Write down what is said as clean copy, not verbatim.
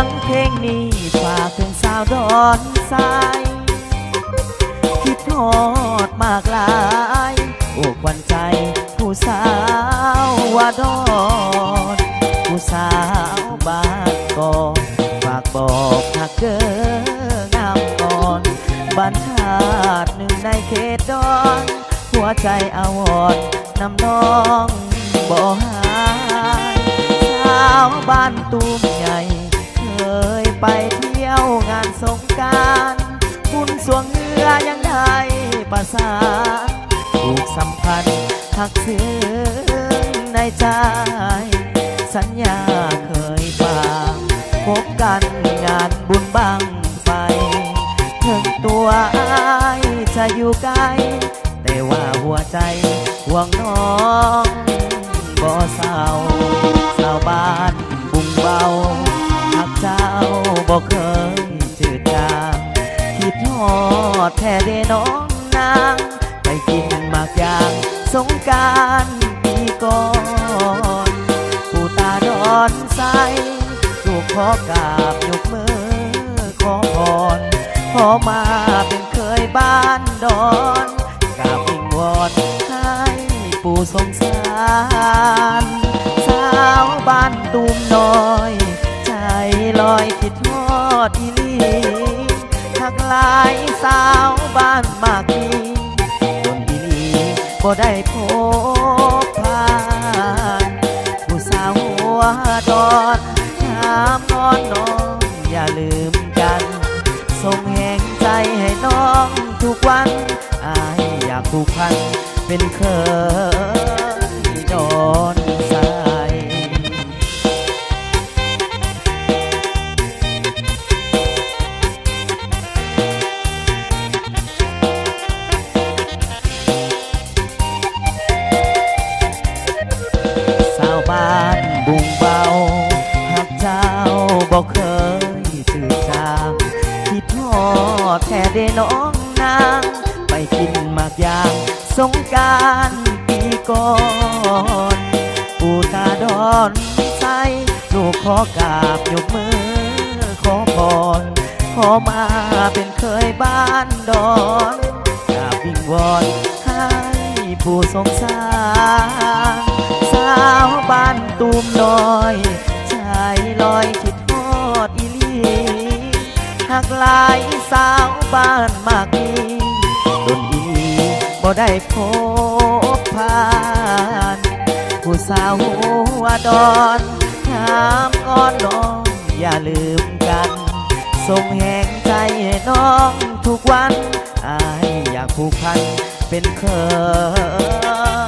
งเพลงนี้ฝากถึงสาวดอนทรายคิดทอดมากหลายโอ้ควันใจผู้สาวว่าดอนผู้สาวบ้านก่อนฝากบอกหักเกินงามก่อนบ้านชาติหนึ่งในเขตดอนหัวใจอาวรนำน้องบ่หายสาวบ้านตูมใหญ่เคยไปเที่ยวงานสงกรานต์บุญสวงเรือยังได้ประสานผูกสัมพันธ์หักซึ้งในใจสัญญาเคยฝากพบกันงานบุญบังไฟถึงตัวอายจะอยู่ไกลแต่ว่าหัวใจห่วงน้องบ่เศร้าสาวบ้านบุงเบาหักเจ้าบ่เคยจืดจางคิดทอดแท้เดน้องนางไปกินหมากยางสงกรานต์ปีก่อนผู้ตาดอนใสลูกขอกราบยกมือขอพรขอมาเป็นเคยบ้านดอนกราบวิงวอนให้ปู่สงสารสาวบ้านตูมน้อยใจลอยคิดทอดอีลีทักหลายสาวบ้านมากมีจนอีลีบ่ได้พบผ่านผู้สาวหัวดอนถามนอนน้องอย่าลืมกันส่งแห่งใจให้น้องทุกวันอายอยากผูกพันเป็นเคยดอนใสสาวบ้านบุงเบาหักเจ้าบอกเคยจืดจางคิดทอดแค่เดน้องนางไปกินหมากยางสงกรานต์ปีก่อนปู่ตาดอนใสลูกขอกราบยกมือขอพรขอมาเป็นเคยบ้านดอนกราบวิงวอนให้ปู่สงสารสาวบ้านตูมน้อยใจลอยคิดทอดอีลีหักหลายสาวบ้านมากมีดนอีบ่ได้พบผ่านผู้สาวหัวดอนถามอ้อนน้องอย่าลืมกันส่งแห่งใจให้น้องทุกวันอายอยากผูกพันเป็นเคย